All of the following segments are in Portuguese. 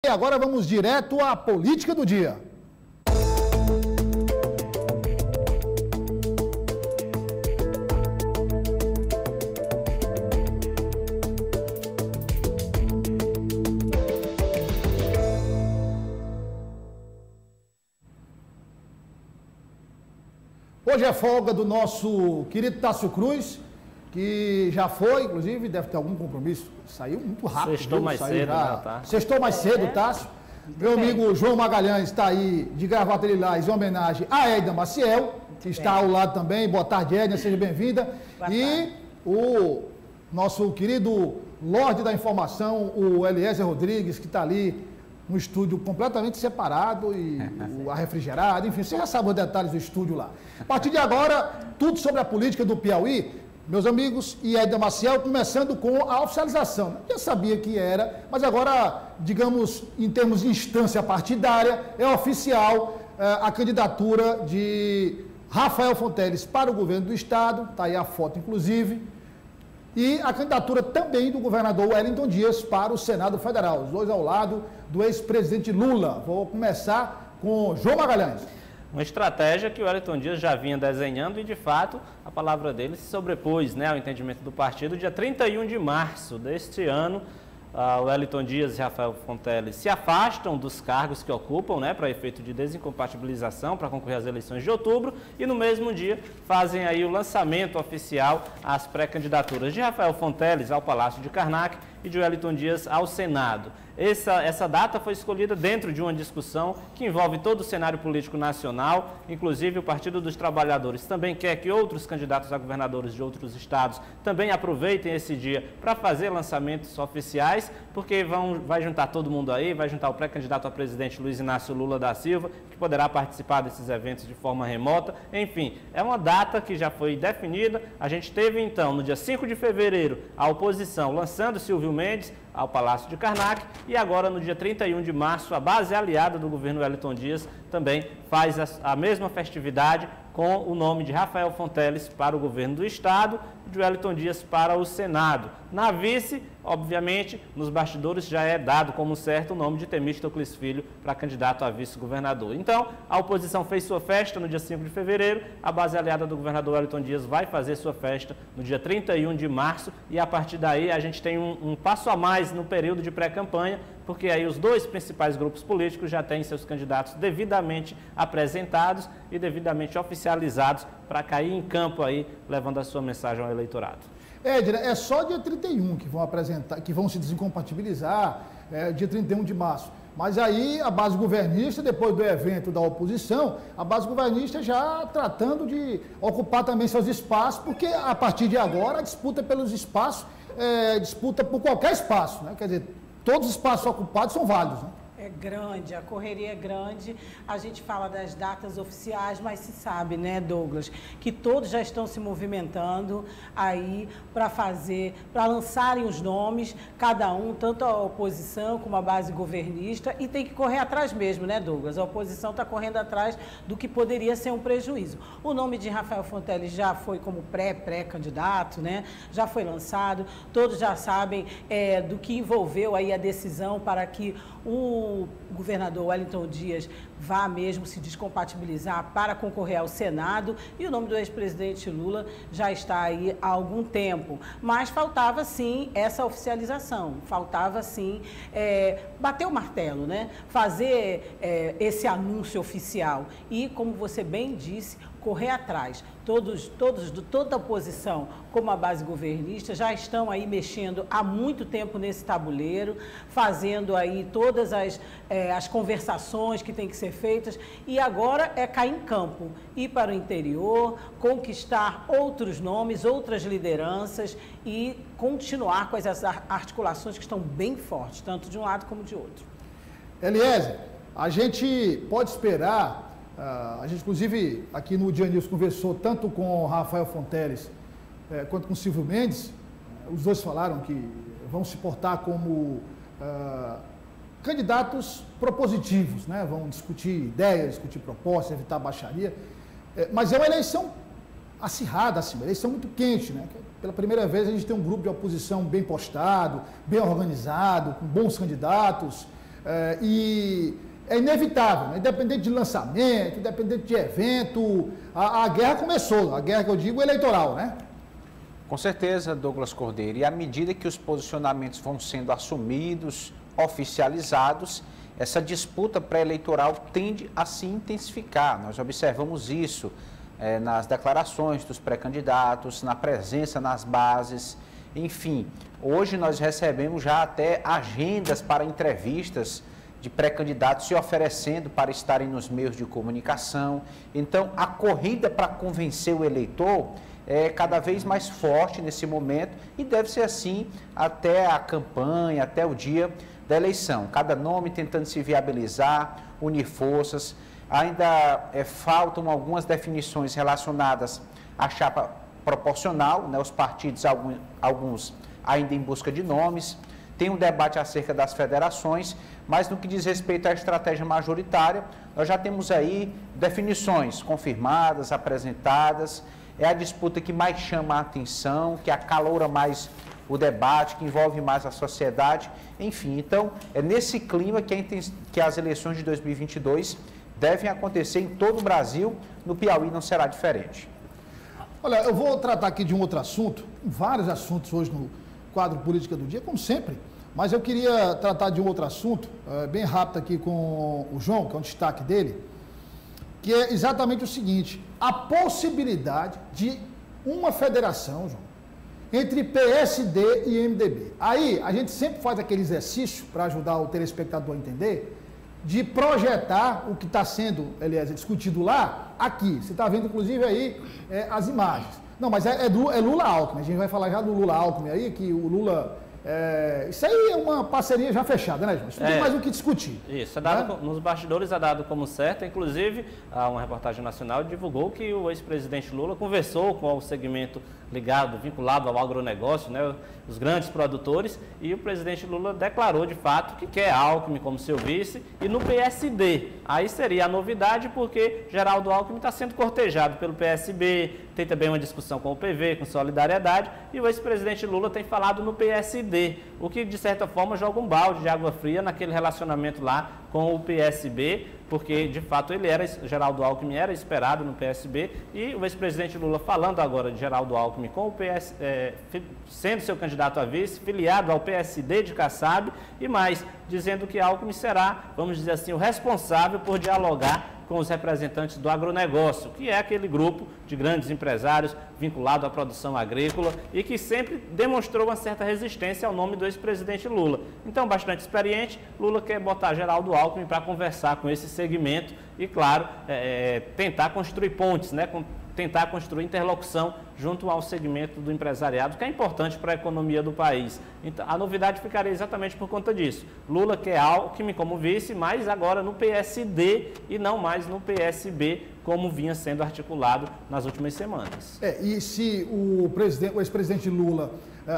E agora vamos direto à política do dia. Hoje é folga do nosso querido Tássio Cruz, que já foi, inclusive, deve ter algum compromisso. Saiu muito rápido. Sextou mais cedo, né, tá? Sextou mais cedo, Tássio. Meu amigo João Magalhães está aí de gravata lilás em homenagem a Edna Maciel, que está ao lado também. Boa tarde, Edna, seja bem-vinda. E o nosso querido Lorde da Informação, o Eliezer Rodrigues, que está ali no estúdio completamente separado e refrigerado, enfim, você já sabe os detalhes do estúdio lá. A partir de agora, tudo sobre a política do Piauí. Meus amigos, e Edna Maciel, começando com a oficialização. Eu já sabia que era, mas agora, digamos, em termos de instância partidária, é oficial a candidatura de Rafael Fonteles para o governo do Estado, está aí a foto, inclusive, e a candidatura também do governador Wellington Dias para o Senado Federal, os dois ao lado do ex-presidente Lula. Vou começar com João Magalhães. Uma estratégia que o Wellington Dias já vinha desenhando e, de fato, a palavra dele se sobrepôs, né, ao entendimento do partido. Dia 31 de março deste ano, o Wellington Dias e Rafael Fonteles se afastam dos cargos que ocupam, né, para efeito de desincompatibilização, para concorrer às eleições de outubro, e no mesmo dia fazem aí o lançamento oficial às pré-candidaturas de Rafael Fonteles ao Palácio de Karnak e de Wellington Dias ao Senado. Essa data foi escolhida dentro de uma discussão que envolve todo o cenário político nacional, inclusive o Partido dos Trabalhadores também quer que outros candidatos a governadores de outros estados também aproveitem esse dia para fazer lançamentos oficiais, porque vai juntar todo mundo aí, vai juntar o pré-candidato a presidente Luiz Inácio Lula da Silva, que poderá participar desses eventos de forma remota. Enfim, é uma data que já foi definida. A gente teve então, no dia 5 de fevereiro, a oposição lançando Silvio Mendes ao Palácio de Karnak, e agora no dia 31 de março, a base aliada do governo Wellington Dias também faz a mesma festividade com o nome de Rafael Fonteles para o governo do Estado e de Wellington Dias para o Senado. Na vice, obviamente, nos bastidores já é dado como certo o nome de Temístocles Filho para candidato a vice-governador. Então, a oposição fez sua festa no dia 5 de fevereiro, a base aliada do governador Wellington Dias vai fazer sua festa no dia 31 de março e a partir daí a gente tem um passo a mais no período de pré-campanha, porque aí os dois principais grupos políticos já têm seus candidatos devidamente apresentados e devidamente oficializados para cair em campo aí, levando a sua mensagem ao eleitorado. Edna, é só dia 31 que vão apresentar, que vão se desincompatibilizar, dia 31 de março. Mas aí a base governista, depois do evento da oposição, a base governista já tratando de ocupar também seus espaços, porque a partir de agora a disputa pelos espaços, disputa por qualquer espaço, né? Quer dizer, todos os espaços ocupados são válidos, né? É grande, a correria é grande, a gente fala das datas oficiais, mas se sabe, né, Douglas, que todos já estão se movimentando aí para lançarem os nomes, cada um, tanto a oposição como a base governista, e tem que correr atrás mesmo, né, Douglas? A oposição está correndo atrás do que poderia ser um prejuízo. O nome de Rafael Fonteles já foi como pré-candidato, né? Já foi lançado, todos já sabem do que envolveu aí a decisão para que o governador Wellington Dias vá mesmo se descompatibilizar para concorrer ao Senado, e o nome do ex-presidente Lula já está aí há algum tempo. Mas faltava sim essa oficialização, faltava sim bater o martelo, né? Fazer esse anúncio oficial e, como você bem disse, correr atrás. Toda a oposição, como a base governista, já estão aí mexendo há muito tempo nesse tabuleiro, fazendo aí todas as conversações que têm que ser feitas, e agora é cair em campo, ir para o interior, conquistar outros nomes, outras lideranças e continuar com essas articulações que estão bem fortes, tanto de um lado como de outro. Eliezer, a gente pode esperar... a gente, inclusive, aqui no Dia News conversou tanto com o Rafael Fonteles quanto com o Silvio Mendes. Os dois falaram que vão se portar como candidatos propositivos, né? Vão discutir ideias, discutir propostas, evitar baixaria. Mas é uma eleição acirrada, assim, uma eleição muito quente, né? Pela primeira vez a gente tem um grupo de oposição bem postado, bem organizado, com bons candidatos. e é inevitável, né? Independente de lançamento, independente de evento, a guerra começou, a guerra que eu digo eleitoral, né? Com certeza, Douglas Cordeiro, e à medida que os posicionamentos vão sendo assumidos, oficializados, essa disputa pré-eleitoral tende a se intensificar. Nós observamos isso nas declarações dos pré-candidatos, na presença nas bases, enfim. Hoje nós recebemos já até agendas para entrevistas de pré-candidatos se oferecendo para estarem nos meios de comunicação. Então, a corrida para convencer o eleitor é cada vez mais forte nesse momento e deve ser assim até a campanha, até o dia da eleição. Cada nome tentando se viabilizar, unir forças. Ainda faltam algumas definições relacionadas à chapa proporcional, né? Os partidos, alguns ainda em busca de nomes. Tem um debate acerca das federações, mas no que diz respeito à estratégia majoritária, nós já temos aí definições confirmadas, apresentadas. É a disputa que mais chama a atenção, que acaloura mais o debate, que envolve mais a sociedade, enfim. Então, é nesse clima que as eleições de 2022 devem acontecer em todo o Brasil, no Piauí não será diferente. Olha, eu vou tratar aqui de um outro assunto, vários assuntos hoje no quadro Política do Dia, como sempre, mas eu queria tratar de um outro assunto, bem rápido aqui com o João, que é um destaque dele, que é exatamente o seguinte: a possibilidade de uma federação, João, entre PSD e MDB. Aí, a gente sempre faz aquele exercício, para ajudar o telespectador a entender, de projetar o que está sendo, aliás, discutido lá, aqui. Você está vendo, inclusive, aí as imagens. Não, mas é Lula-Alckmin. A gente vai falar já do Lula-Alckmin aí, que o Lula... isso aí é uma parceria já fechada, né, João? Isso não tem mais o que discutir. Isso, nos bastidores é dado como certo. Inclusive, uma reportagem nacional divulgou que o ex-presidente Lula conversou com o segmento vinculado ao agronegócio, né, os grandes produtores, e o presidente Lula declarou de fato que quer Alckmin como seu vice e no PSD. Aí seria a novidade, porque Geraldo Alckmin está sendo cortejado pelo PSB, tem também uma discussão com o PV, com Solidariedade, e o ex-presidente Lula tem falado no PSD, o que de certa forma joga um balde de água fria naquele relacionamento lá com o PSB, porque de fato Geraldo Alckmin era esperado no PSB, e o ex-presidente Lula falando agora de Geraldo Alckmin com o sendo seu candidato a vice, filiado ao PSD de Kassab, e mais, dizendo que Alckmin será, vamos dizer assim, o responsável por dialogar com os representantes do agronegócio, que é aquele grupo de grandes empresários vinculado à produção agrícola e que sempre demonstrou uma certa resistência ao nome do ex-presidente Lula. Então, bastante experiente, Lula quer botar Geraldo Alckmin para conversar com esse segmento e, claro, tentar construir pontes, né, tentar construir interlocução junto ao segmento do empresariado, que é importante para a economia do país. Então, a novidade ficaria exatamente por conta disso. Lula quer Alckmin como vice, mas agora no PSD e não mais no PSB, como vinha sendo articulado nas últimas semanas. E se o ex-presidente Lula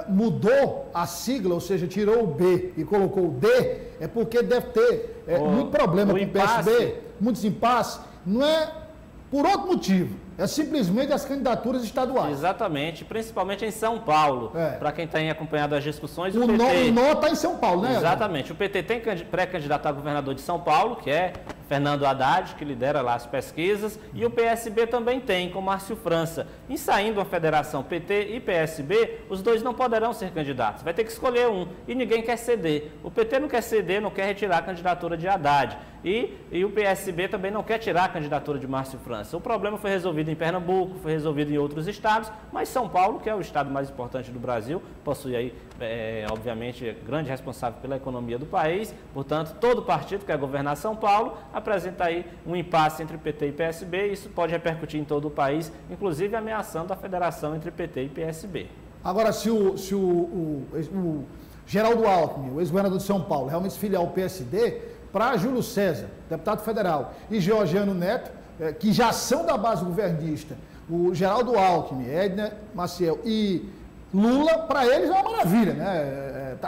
mudou a sigla, ou seja, tirou o B e colocou o D, é porque deve ter muito problema com o PSB, muitos impasses, não é por outro motivo. É simplesmente as candidaturas estaduais. Exatamente, principalmente em São Paulo. Para quem tem acompanhado as discussões, o PT... O nó está em São Paulo, né? Exatamente. O PT tem pré-candidato a governador de São Paulo, que é Fernando Haddad, que lidera lá as pesquisas, e o PSB também tem, com Márcio França. Em saindo uma federação PT e PSB, os dois não poderão ser candidatos. Vai ter que escolher um, e ninguém quer ceder. O PT não quer ceder, não quer retirar a candidatura de Haddad. E o PSB também não quer tirar a candidatura de Márcio França. O problema foi resolvido em Pernambuco, foi resolvido em outros estados, mas São Paulo, que é o estado mais importante do Brasil, possui aí, obviamente, grande responsável pela economia do país. Portanto, todo partido que quer governar São Paulo apresenta aí um impasse entre PT e PSB, e isso pode repercutir em todo o país, inclusive ameaçando a federação entre PT e PSB. Agora, se o Geraldo Alckmin, o ex-governador de São Paulo, realmente se filiar ao PSD, para Júlio César, deputado federal, e Georgiano Neto, que já são da base governista, o Geraldo Alckmin, Edna Maciel e Lula, para eles é uma maravilha, né?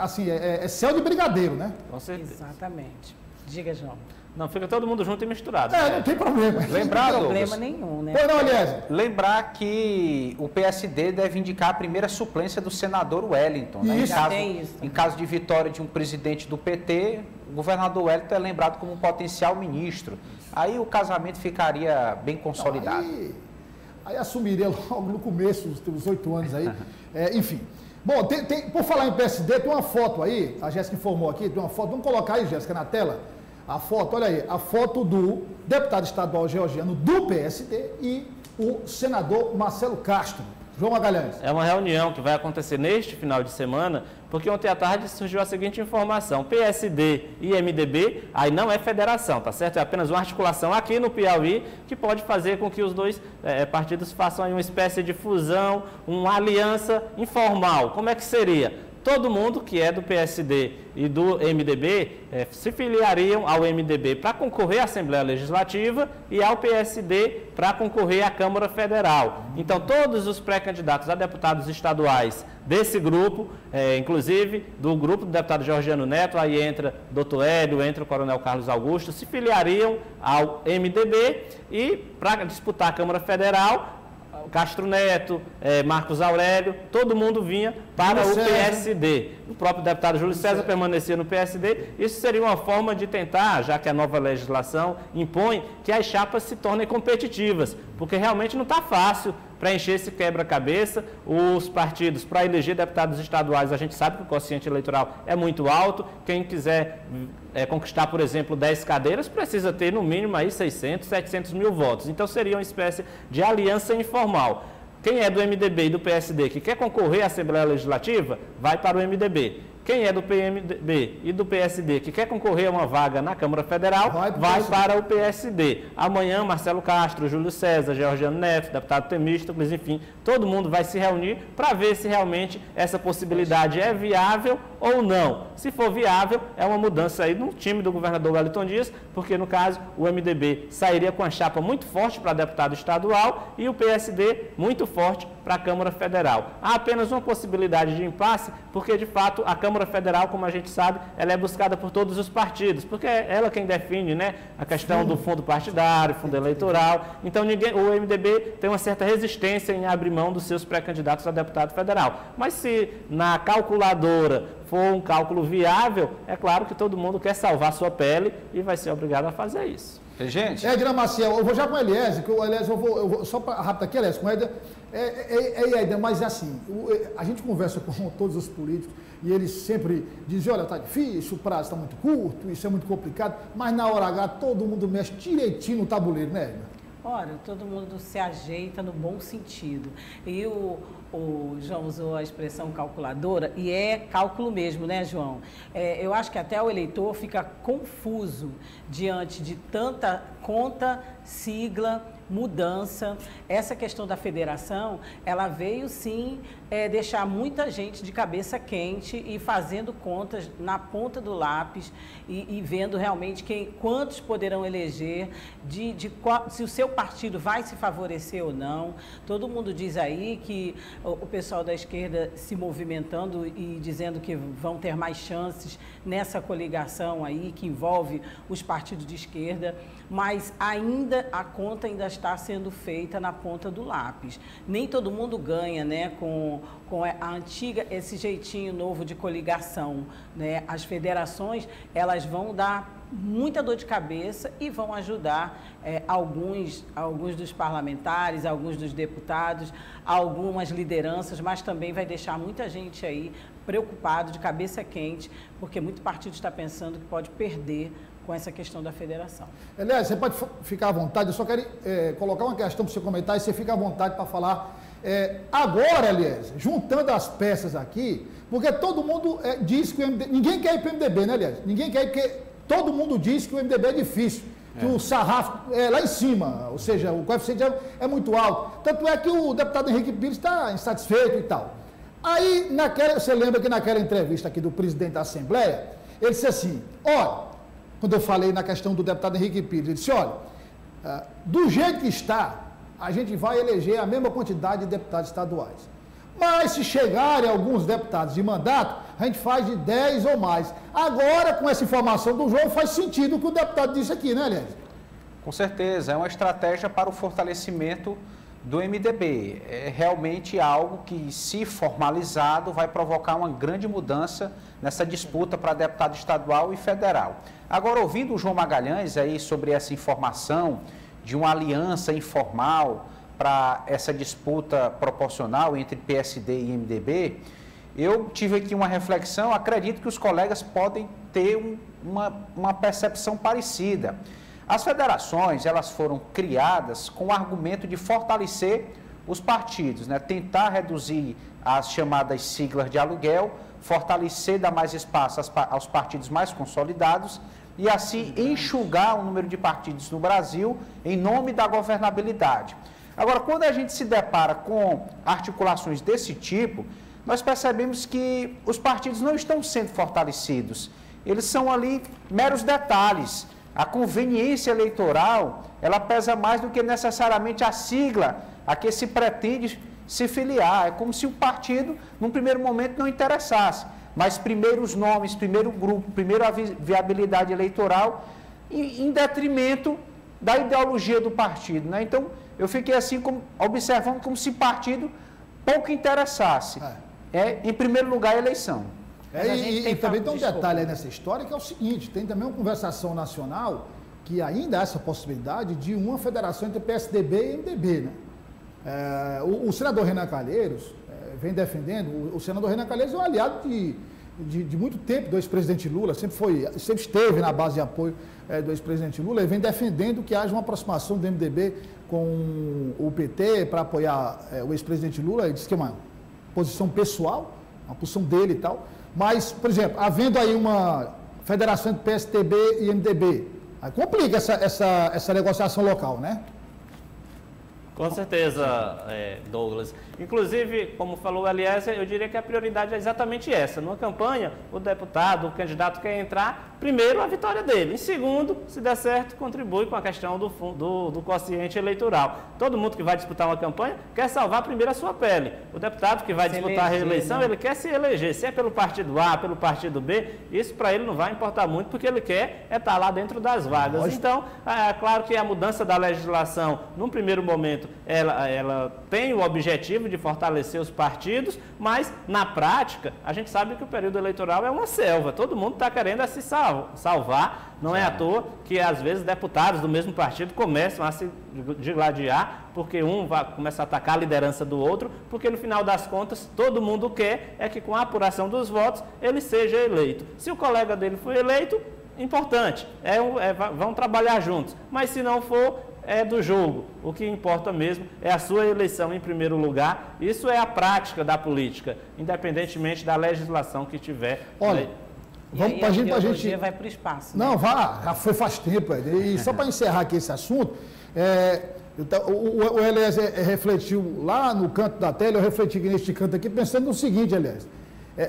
É céu de brigadeiro, né? Com certeza. Exatamente. Diga, João. Não, fica todo mundo junto e misturado. Não tem problema. Lembrar, não tem problema nenhum, né? Não, aliás. Lembrar que o PSD deve indicar a primeira suplência do senador Wellington. Né? Isso. Em caso de vitória de um presidente do PT, o governador Wellington é lembrado como um potencial ministro. Aí o casamento ficaria bem consolidado. Aí assumiria logo no começo, dos 8 anos aí. Enfim. Bom, por falar em PSD, tem uma foto aí, a Jéssica informou aqui, tem uma foto, vamos colocar aí, Jéssica, na tela, a foto, olha aí, a foto do deputado estadual georgiano do PSD e o senador Marcelo Castro. João Magalhães. É uma reunião que vai acontecer neste final de semana, porque ontem à tarde surgiu a seguinte informação: PSD e MDB, aí não é federação, tá certo? É apenas uma articulação aqui no Piauí que pode fazer com que os dois partidos façam aí uma espécie de fusão, uma aliança informal. Como é que seria? Todo mundo que é do PSD e do MDB se filiariam ao MDB para concorrer à Assembleia Legislativa e ao PSD para concorrer à Câmara Federal. Então, todos os pré-candidatos a deputados estaduais desse grupo, inclusive do grupo do deputado Georgiano Neto, aí entra o Dr. Hélio, entra o Coronel Carlos Augusto, se filiariam ao MDB e para disputar a Câmara Federal, Castro Neto, Marcos Aurélio, todo mundo vinha para o PSD. O próprio deputado Júlio César permanecia no PSD. Isso seria uma forma de tentar, já que a nova legislação impõe, que as chapas se tornem competitivas, porque realmente não está fácil preencher esse quebra-cabeça. Os partidos, para eleger deputados estaduais, a gente sabe que o quociente eleitoral é muito alto. Quem quiser conquistar, por exemplo, 10 cadeiras, precisa ter no mínimo aí 600, 700 mil votos. Então seria uma espécie de aliança informal. Quem é do MDB e do PSD que quer concorrer à Assembleia Legislativa, vai para o MDB. Quem é do PMDB e do PSD que quer concorrer a uma vaga na Câmara Federal, vai para o PSD. Amanhã, Marcelo Castro, Júlio César, Georgiano Neto, deputado Temístocles, enfim, todo mundo vai se reunir para ver se realmente essa possibilidade é viável ou não. Se for viável, é uma mudança aí no time do governador Wellington Dias, porque no caso o MDB sairia com a chapa muito forte para deputado estadual e o PSD muito forte para a Câmara Federal. Há apenas uma possibilidade de impasse, porque de fato a Câmara Federal, como a gente sabe, ela é buscada por todos os partidos, porque é ela quem define, né, a questão do fundo partidário, fundo eleitoral. Então o MDB tem uma certa resistência em abrir mão dos seus pré-candidatos a deputado federal. Mas se na calculadora for um cálculo viável, é claro que todo mundo quer salvar sua pele e vai ser obrigado a fazer isso. Gente. Edna Maciel, eu vou já com o Eliezer, que o Eliezer, eu vou só rápido aqui, Eliezer, com o Edna. Edna, mas assim, a gente conversa com todos os políticos e eles sempre dizem, olha, está difícil, o prazo está muito curto, isso é muito complicado, mas na hora H todo mundo mexe direitinho no tabuleiro, né, Edna? Ora, todo mundo se ajeita no bom sentido. E o João usou a expressão calculadora, e é cálculo mesmo, né, João? Eu acho que até o eleitor fica confuso diante de tanta conta, sigla, mudança. Essa questão da federação, ela veio sim deixar muita gente de cabeça quente e fazendo contas na ponta do lápis e vendo realmente quantos poderão eleger, se o seu partido vai se favorecer ou não. Todo mundo diz aí que o pessoal da esquerda se movimentando e dizendo que vão ter mais chances nessa coligação aí que envolve os partidos de esquerda, mas a conta ainda está sendo feita na ponta do lápis. Nem todo mundo ganha, né, com a antiga, esse jeitinho novo de coligação, né? As federações, elas vão dar muita dor de cabeça e vão ajudar alguns dos parlamentares, alguns dos deputados, algumas lideranças, mas também vai deixar muita gente aí preocupado, de cabeça quente, porque muito partido está pensando que pode perder com essa questão da federação. Aliás, você pode ficar à vontade, eu só quero colocar uma questão para você comentar e você fica à vontade para falar. Agora, aliás, juntando as peças aqui, porque todo mundo diz que o MDB, ninguém quer ir para o MDB, né, aliás? Ninguém quer ir porque todo mundo diz que o MDB é difícil, que o sarrafo é lá em cima, ou seja, o coeficiente é muito alto. Tanto é que o deputado Henrique Pires está insatisfeito e tal. Aí, você lembra que naquela entrevista aqui do presidente da Assembleia, ele disse assim, olha, quando eu falei na questão do deputado Henrique Pires, ele disse, olha, do jeito que está, a gente vai eleger a mesma quantidade de deputados estaduais. Mas se chegarem alguns deputados de mandato, a gente faz de 10 ou mais. Agora, com essa informação do João, faz sentido o que o deputado disse aqui, né, Elias? Com certeza, é uma estratégia para o fortalecimento do MDB. É realmente algo que, se formalizado, vai provocar uma grande mudança nessa disputa para deputado estadual e federal. Agora, ouvindo o João Magalhães aí sobre essa informação de uma aliança informal para essa disputa proporcional entre PSD e MDB, eu tive aqui uma reflexão, acredito que os colegas podem ter uma percepção parecida. As federações, elas foram criadas com o argumento de fortalecer os partidos, né? Tentar reduzir as chamadas siglas de aluguel, fortalecer, dar mais espaço aos partidos mais consolidados e assim enxugar o número de partidos no Brasil em nome da governabilidade. Agora, quando a gente se depara com articulações desse tipo, nós percebemos que os partidos não estão sendo fortalecidos. Eles são ali meros detalhes. A conveniência eleitoral, ela pesa mais do que necessariamente a sigla a que se pretende se filiar. É como se o partido, num primeiro momento, não interessasse. Mas primeiro os nomes, primeiro o grupo, primeiro a viabilidade eleitoral, em detrimento da ideologia do partido, né? Então, eu fiquei assim, observando como se partido pouco interessasse. Em primeiro lugar, a eleição. E também tem um detalhe aí nessa história, que é o seguinte, tem também uma conversação nacional que ainda há essa possibilidade de uma federação entre PSDB e MDB, né? O senador Renan Calheiros vem defendendo, o senador Renan Calheiros é um aliado de muito tempo do ex-presidente Lula, sempre esteve na base de apoio do ex-presidente Lula, e vem defendendo que haja uma aproximação do MDB com o PT para apoiar o ex-presidente Lula. Ele disse que é uma posição pessoal, uma posição dele e tal. Mas, por exemplo, havendo aí uma federação entre PSDB e MDB, aí complica essa negociação local, né? Com certeza, Douglas. Inclusive, como falou o Eliezer, eu diria que a prioridade é exatamente essa. Numa campanha, o deputado, o candidato quer entrar, primeiro, a vitória dele. Em segundo, se der certo, contribui com a questão do quociente eleitoral. Todo mundo que vai disputar uma campanha quer salvar primeiro a sua pele. O deputado que vai disputar a reeleição, ele quer se eleger. Se é pelo partido A, pelo partido B, isso para ele não vai importar muito, porque ele quer estar lá dentro das vagas. Então, é claro que a mudança da legislação, num primeiro momento, ela tem o objetivo de fortalecer os partidos, mas, na prática, a gente sabe que o período eleitoral é uma selva. Todo mundo está querendo se salvar. Não é à toa que, às vezes, deputados do mesmo partido começam a se digladiar, porque um começa a atacar a liderança do outro, porque, no final das contas, todo mundo quer que, com a apuração dos votos, ele seja eleito. Se o colega dele for eleito, importante, vão trabalhar juntos. Mas, se não for, é do jogo. O que importa mesmo é a sua eleição em primeiro lugar. Isso é a prática da política, independentemente da legislação que tiver. Olha, vamos para a gente vai para o espaço. Não, já foi faz tempo. E só para encerrar aqui esse assunto, o Eliezer refletiu lá no canto da tela, eu refleti aqui neste canto aqui, pensando no seguinte, Eliezer.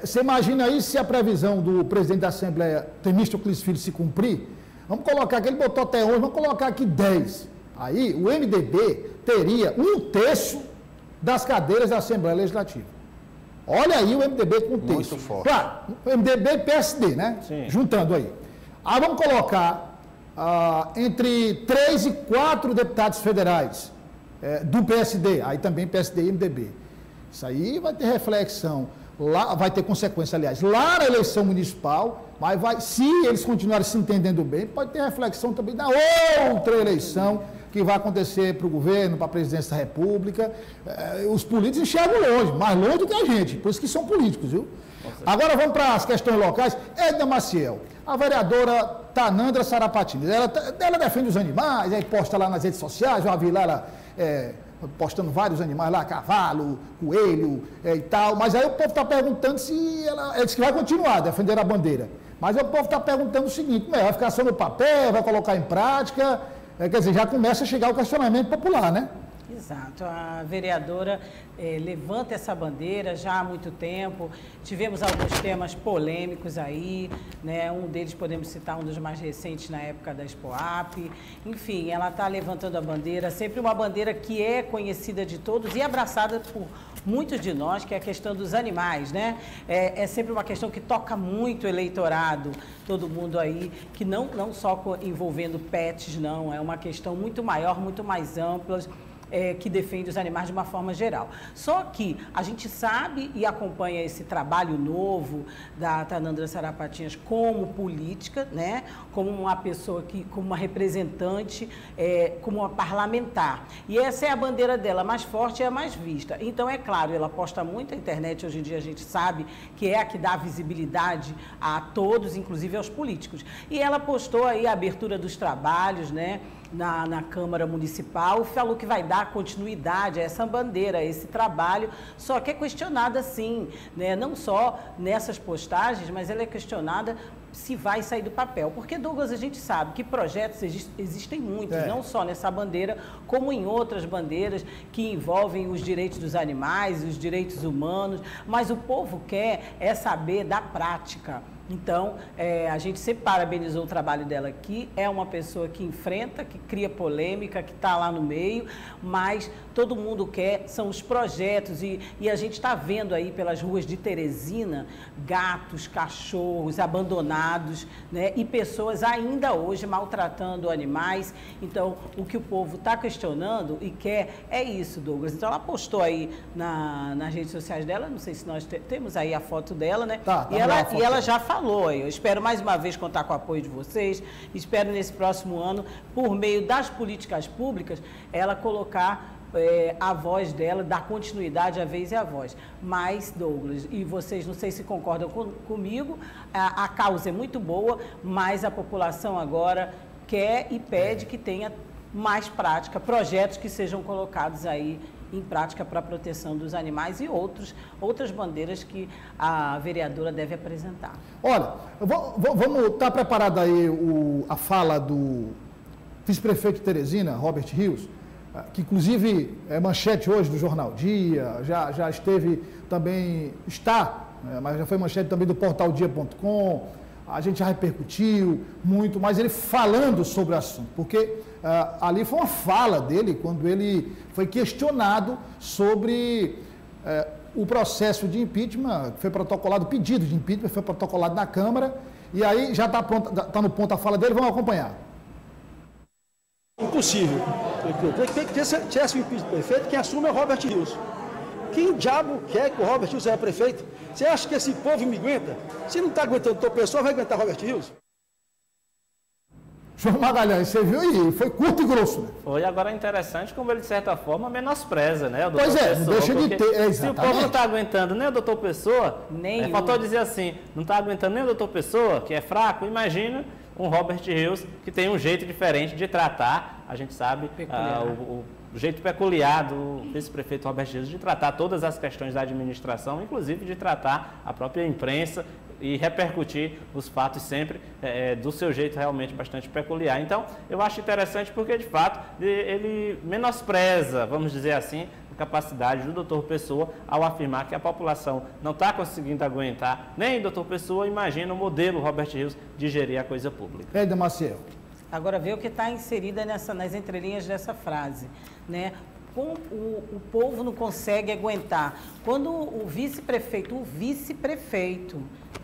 Você imagina aí se a previsão do presidente da Assembleia, Temístocles Filho, se cumprir? Vamos colocar aqui, ele botou até hoje, vamos colocar aqui 10. Aí o MDB teria 1/3 das cadeiras da Assembleia Legislativa. Olha aí o MDB com 1/3. Muito forte. Claro, MDB e PSD, né? Sim. Juntando aí. Aí vamos colocar entre 3 e 4 deputados federais do PSD, aí também PSD e MDB. Isso aí vai ter reflexão, lá, vai ter consequência, aliás, lá na eleição municipal, mas se eles continuarem se entendendo bem, pode ter reflexão também na outra eleição que vai acontecer para o governo, para a presidência da República. Os políticos enxergam longe, mais longe do que a gente, por isso que são políticos, viu? Agora vamos para as questões locais. Edna Maciel, a vereadora Tanandra Sarapatini, ela defende os animais, aí posta lá nas redes sociais, eu vi lá ela postando vários animais lá, cavalo, coelho e tal, mas aí o povo está perguntando se ela disse que vai continuar defendendo a bandeira. Mas o povo está perguntando o seguinte, vai ficar só no papel, vai colocar em prática? Quer dizer, já começa a chegar o questionamento popular, né? Exato, a vereadora levanta essa bandeira já há muito tempo, tivemos alguns temas polêmicos aí, né? Um deles podemos citar um dos mais recentes na época da Expoap, enfim, ela está levantando a bandeira, sempre uma bandeira que é conhecida de todos e abraçada por muitos de nós, que é a questão dos animais, né? É sempre uma questão que toca muito o eleitorado, todo mundo aí, que não só envolvendo pets, não, é uma questão muito maior, muito mais ampla. que defende os animais de uma forma geral. Só que a gente sabe e acompanha esse trabalho novo da Tanandra Sarapatinhas como política, né? Como uma pessoa como uma representante, como uma parlamentar. E essa é a bandeira dela, mais forte e a mais vista. Então, é claro, ela posta muito, a internet hoje em dia a gente sabe que é a que dá visibilidade a todos, inclusive aos políticos. E ela postou aí a abertura dos trabalhos, né? Na Câmara Municipal, falou que vai dar continuidade a essa bandeira, a esse trabalho, só que é questionada sim, né? Não só nessas postagens, mas ela é questionada se vai sair do papel. Porque, Douglas, a gente sabe que projetos existem muitos, não só nessa bandeira, como em outras bandeiras que envolvem os direitos dos animais, os direitos humanos, mas o povo quer saber da prática. Então, a gente sempre parabenizou o trabalho dela aqui, é uma pessoa que enfrenta, que cria polêmica, que está lá no meio, mas todo mundo quer, são os projetos, e a gente está vendo aí pelas ruas de Teresina, gatos, cachorros abandonados, né, e pessoas ainda hoje maltratando animais. Então, o que o povo está questionando e quer é isso, Douglas. Então, ela postou aí nas redes sociais dela, não sei se nós temos aí a foto dela, né? E ela já falou. Eu espero mais uma vez contar com o apoio de vocês, espero nesse próximo ano, por meio das políticas públicas, ela colocar a voz dela, dar continuidade à vez e à voz. Mas, Douglas, e vocês não sei se concordam comigo, a causa é muito boa, mas a população agora quer e pede que tenha mais prática, projetos que sejam colocados aí em prática para a proteção dos animais e outras bandeiras que a vereadora deve apresentar. Olha, vamos estar preparada aí a fala do vice-prefeito de Teresina, Robert Rios, que inclusive é manchete hoje do Jornal Dia, já esteve também, mas já foi manchete também do portaldia.com, a gente já repercutiu muito, mas ele falando sobre o assunto, porque ali foi uma fala dele, quando ele foi questionado sobre o processo de impeachment, foi protocolado, pedido de impeachment, foi protocolado na Câmara, e aí já está no ponto a fala dele, vamos acompanhar. Impossível. Se tivesse o impeachment prefeito, quem assume é o Robert Rios. Quem diabo quer que o Robert Rios seja prefeito? Você acha que esse povo me aguenta? Se não está aguentando outra pessoa, vai aguentar Robert Rios? João Magalhães, você viu aí, foi curto e grosso. Né? Foi, agora é interessante como ele, de certa forma, menospreza, né, o doutor Pessoa. Pois é, não deixa de ter, se o povo não está aguentando nem o doutor Pessoa, faltou dizer assim, não está aguentando nem o doutor Pessoa, que é fraco, imagina um Robert Rios, que tem um jeito diferente de tratar, a gente sabe, o jeito peculiar do vice-prefeito Robert Rios de tratar todas as questões da administração, inclusive de tratar a própria imprensa e repercutir os fatos sempre do seu jeito realmente bastante peculiar. Então, eu acho interessante porque, de fato, ele menospreza, vamos dizer assim, a capacidade do doutor Pessoa ao afirmar que a população não está conseguindo aguentar nem o doutor Pessoa, imagina o modelo Robert Rios de gerir a coisa pública. Éder Maciel. Agora, vê o que está inserida nas entrelinhas dessa frase, né? O povo não consegue aguentar. Quando o vice-prefeito,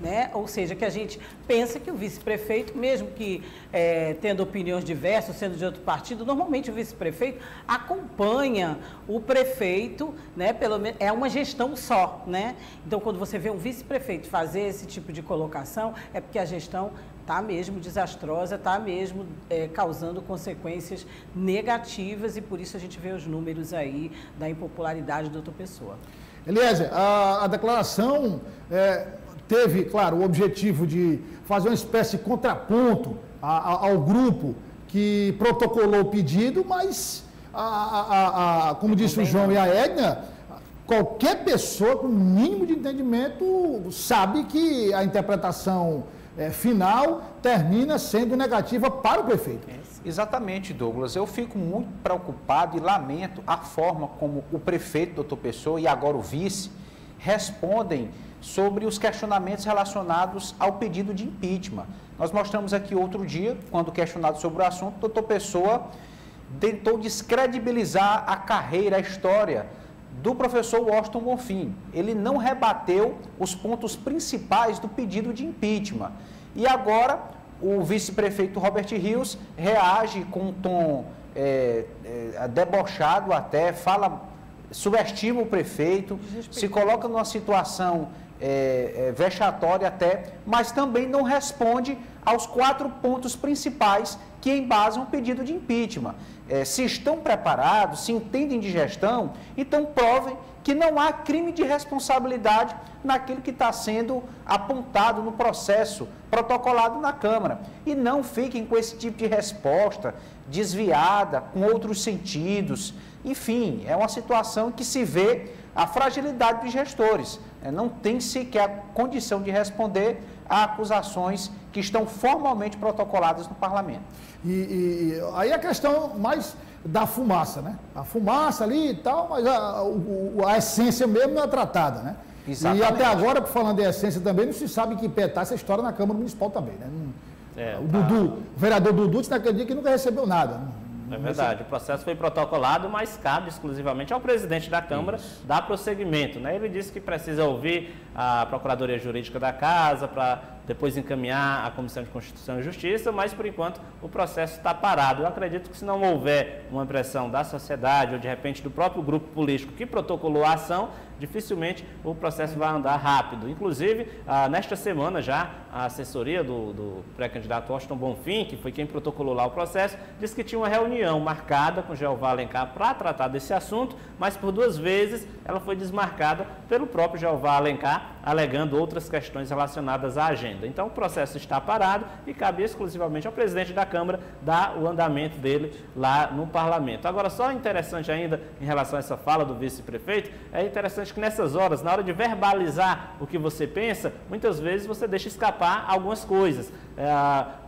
né? Ou seja, que a gente pensa que o vice-prefeito, mesmo que tendo opiniões diversas, sendo de outro partido, normalmente o vice-prefeito acompanha o prefeito, né? Pelo menos é uma gestão só, né? Então, quando você vê um vice-prefeito fazer esse tipo de colocação, é porque a gestão está mesmo desastrosa, está mesmo causando consequências negativas, e por isso a gente vê os números aí da impopularidade do doutor Pessoa. Eliezer, a declaração teve, claro, o objetivo de fazer uma espécie de contraponto ao grupo que protocolou o pedido, mas, como disse o João e a Edna, qualquer pessoa com mínimo de entendimento sabe que a interpretação final termina sendo negativa para o prefeito. Exatamente, Douglas. Eu fico muito preocupado e lamento a forma como o prefeito, doutor Pessoa, e agora o vice, respondem sobre os questionamentos relacionados ao pedido de impeachment. Nós mostramos aqui outro dia, quando questionado sobre o assunto, o doutor Pessoa tentou descredibilizar a carreira, a história do professor Washington Bonfim. Ele não rebateu os pontos principais do pedido de impeachment. E agora, o vice-prefeito Robert Rios reage com um tom debochado até, subestima o prefeito, se coloca numa situação vexatória até, mas também não responde aos 4 pontos principais que embasam o pedido de impeachment. Se estão preparados, se entendem de gestão, então provem que não há crime de responsabilidade naquilo que está sendo apontado no processo protocolado na Câmara. E não fiquem com esse tipo de resposta desviada, com outros sentidos. Enfim, é uma situação que se vê a fragilidade dos gestores. Não tem sequer a condição de responder a acusações que estão formalmente protocoladas no Parlamento. E aí a questão mais da fumaça, né? A fumaça ali e tal, mas a essência mesmo não é tratada, né? Exatamente. E até agora, falando em essência também, não se sabe que pé está essa história na Câmara Municipal também, né? O vereador Dudu disse naquele dia que nunca recebeu nada. É verdade, o processo foi protocolado, mas cabe exclusivamente ao presidente da Câmara dar prosseguimento, né? Ele disse que precisa ouvir a Procuradoria Jurídica da Casa para depois encaminhar à Comissão de Constituição e Justiça, mas por enquanto o processo está parado. Eu acredito que se não houver uma pressão da sociedade ou de repente do próprio grupo político que protocolou a ação, dificilmente o processo vai andar rápido. Inclusive, nesta semana já, a assessoria do pré-candidato Washington Bonfim, que foi quem protocolou lá o processo, disse que tinha uma reunião marcada com Jeová Alencar para tratar desse assunto, mas por 2 vezes ela foi desmarcada pelo próprio Jeová Alencar, alegando outras questões relacionadas à agenda. Então, o processo está parado e cabe exclusivamente ao presidente da Câmara dar o andamento dele lá no Parlamento. Agora, só interessante ainda em relação a essa fala do vice-prefeito, é interessante que nessas horas, na hora de verbalizar o que você pensa, muitas vezes você deixa escapar algumas coisas.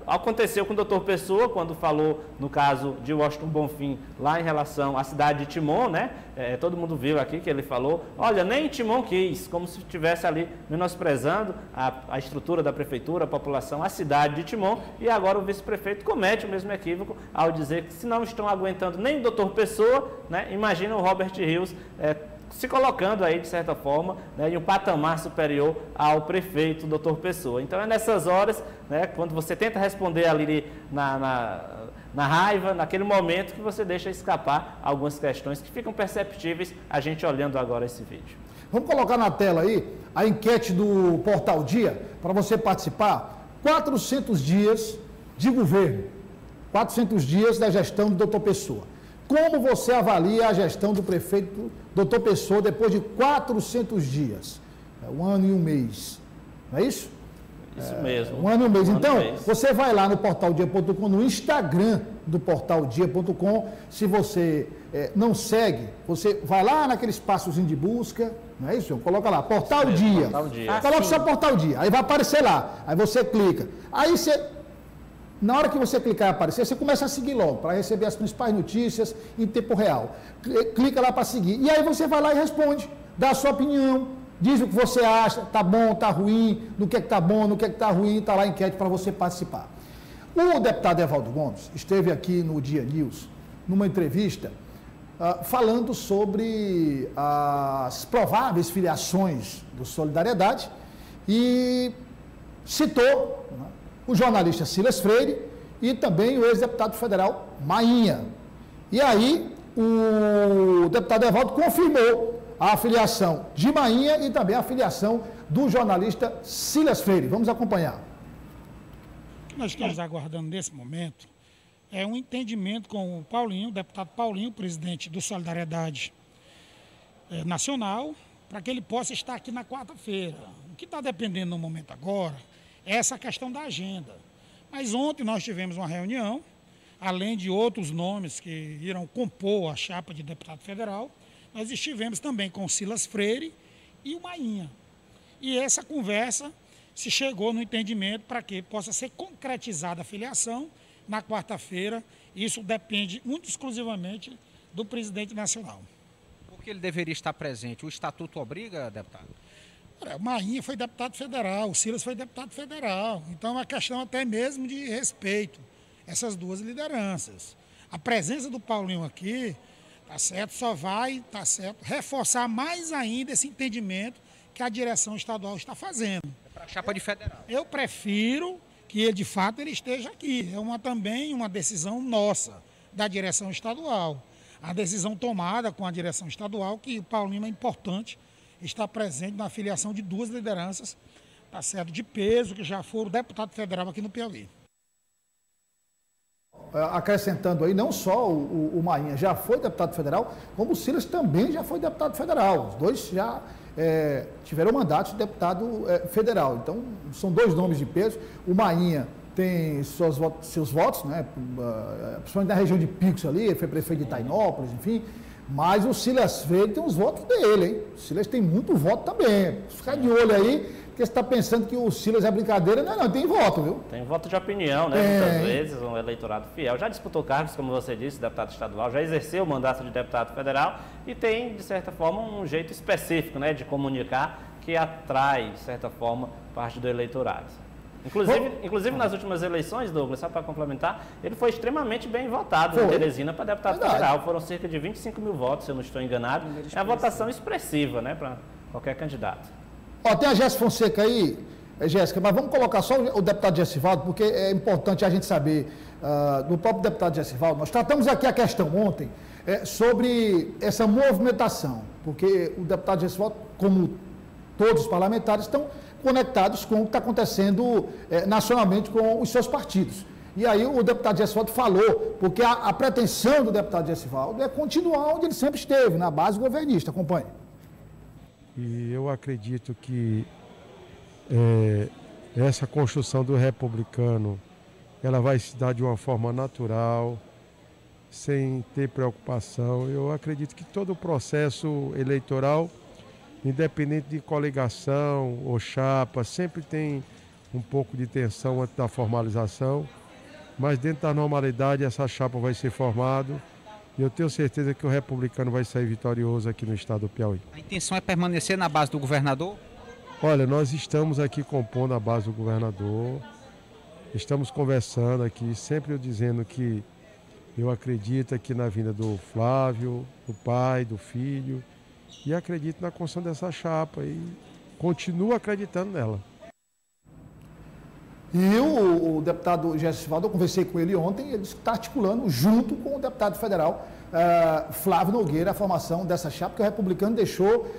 Aconteceu com o doutor Pessoa, quando falou, no caso de Washington Bonfim, lá em relação à cidade de Timon, né? Todo mundo viu aqui que ele falou, olha, nem Timon quis, como se estivesse ali menosprezando a estrutura da prefeitura, a população, a cidade de Timon, e agora o vice-prefeito comete o mesmo equívoco ao dizer que se não estão aguentando nem o doutor Pessoa, né? Imagina o Robert Rios se colocando aí, de certa forma, né, em um patamar superior ao prefeito, doutor Pessoa. Então, é nessas horas, né, quando você tenta responder ali na raiva, naquele momento que você deixa escapar algumas questões que ficam perceptíveis a gente olhando agora esse vídeo. Vamos colocar na tela aí a enquete do Portal Dia, para você participar. 400 dias de governo, 400 dias da gestão do doutor Pessoa. Como você avalia a gestão do prefeito doutor Pessoa depois de 400 dias? 1 ano e 1 mês. Não é isso? Isso mesmo. 1 ano e 1 mês. Então, você vai lá no portaldia.com, no Instagram do portaldia.com. Se você não segue, você vai lá naquele espaçozinho de busca. Não é isso, João? Coloca lá, Portal Dia. Portal Dia. Coloca só Portal Dia. Aí vai aparecer lá. Aí você clica. Aí você... Na hora que você clicar e aparecer, você começa a seguir logo, para receber as principais notícias em tempo real. Clica lá para seguir. E aí você vai lá e responde, dá a sua opinião, diz o que você acha, tá bom, tá ruim, no que é que tá bom, no que é que tá ruim, tá lá a enquete para você participar. O deputado Evaldo Gomes esteve aqui no Dia News, numa entrevista, falando sobre as prováveis filiações do Solidariedade e citou o jornalista Silas Freire e também o ex-deputado federal Mainha. E aí, o deputado Evaldo confirmou a afiliação de Mainha e também a afiliação do jornalista Silas Freire. Vamos acompanhar. O que nós estamos aguardando nesse momento é um entendimento com o Paulinho, o deputado Paulinho, presidente do Solidariedade Nacional, para que ele possa estar aqui na quarta-feira. O que está dependendo no momento agora essa questão da agenda. Mas ontem nós tivemos uma reunião, além de outros nomes que irão compor a chapa de deputado federal, nós estivemos também com o Silas Freire e o Mainha. E essa conversa se chegou no entendimento para que possa ser concretizada a filiação na quarta-feira. Isso depende muito exclusivamente do presidente nacional. Por que ele deveria estar presente? O estatuto obriga, deputado? O Mainha foi deputado federal, o Silas foi deputado federal. Então é uma questão até mesmo de respeito, essas duas lideranças. A presença do Paulinho aqui, tá certo, só vai, tá certo, reforçar mais ainda esse entendimento que a direção estadual está fazendo. É para a chapa de federal. Eu prefiro que ele, de fato ele esteja aqui. É também uma decisão nossa, da direção estadual. A decisão tomada com a direção estadual, que o Paulinho é importante, está presente na filiação de 2 lideranças, tá certo, de peso, que já foram deputado federal aqui no Piauí. Acrescentando aí, não só o Mainha já foi deputado federal, como o Silas também já foi deputado federal. Os dois já tiveram mandato de deputado federal. Então, são 2 nomes de peso. O Mainha tem seus votos, né? Principalmente na região de Picos ali, ele foi prefeito de Itainópolis, enfim. Mas o Silas Freire tem os votos dele, hein? O Silas tem muito voto também. Ficar de olho aí, porque você está pensando que o Silas é brincadeira. Não, tem voto, viu? Tem voto de opinião, né? Muitas vezes, um eleitorado fiel. Já disputou cargos, como você disse, deputado estadual, já exerceu o mandato de deputado federal e tem, de certa forma, um jeito específico, né, de comunicar que atrai, de certa forma, parte do eleitorado. Inclusive nas últimas eleições, Douglas, só para complementar, ele foi extremamente bem votado em Teresina para deputado federal. Foram cerca de 25 mil votos, se eu não estou enganado. É uma votação expressiva, né, para qualquer candidato. Tem a Jéssica Fonseca aí, Jéssica, mas vamos colocar só o deputado Gessivaldo, porque é importante a gente saber do próprio deputado Gessivaldo. Nós tratamos aqui a questão ontem sobre essa movimentação, porque o deputado Gessivaldo, como todos os parlamentares, estão conectados com o que está acontecendo nacionalmente com os seus partidos. E aí o deputado Gessivaldo falou, porque a pretensão do deputado Gessivaldo é continuar onde ele sempre esteve, na base governista. Acompanhe. E eu acredito que essa construção do republicano, ela vai se dar de uma forma natural, sem ter preocupação. Eu acredito que todo o processo eleitoral, independente de coligação ou chapa, sempre tem um pouco de tensão antes da formalização, mas dentro da normalidade essa chapa vai ser formada e eu tenho certeza que o republicano vai sair vitorioso aqui no estado do Piauí. A intenção é permanecer na base do governador? Olha, nós estamos aqui compondo a base do governador, estamos conversando aqui, sempre eu dizendo que eu acredito aqui na vinda do Flávio, do pai, do filho, e acredito na construção dessa chapa e continuo acreditando nela. E o deputado Gessivaldo, eu conversei com ele ontem, ele está articulando junto com o deputado federal Flávio Nogueira a formação dessa chapa, que o republicano deixou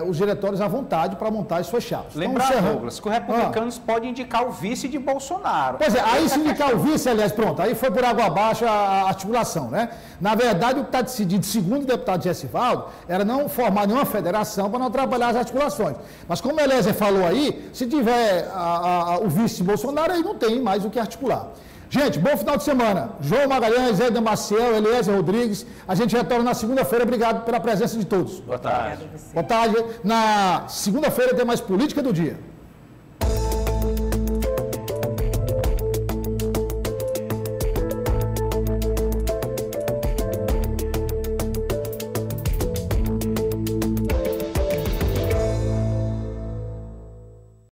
os diretórios à vontade para montar as suas chapas. Lembrar, Douglas, que o republicanos pode indicar o vice de Bolsonaro. Pois é, aí se indicar o vice, aliás, pronto, aí foi por água abaixo a articulação, né? Na verdade, o que está decidido, segundo o deputado Gessivaldo, era não formar nenhuma federação para não atrapalhar as articulações. Mas como o Eliezer falou aí, se tiver o vice de Bolsonaro, aí não tem mais o que articular. Gente, bom final de semana. João Magalhães, Éder Maciel, Eliezer Rodrigues. A gente retorna na segunda-feira. Obrigado pela presença de todos. Boa tarde. Boa tarde. Na segunda-feira tem mais Política do Dia.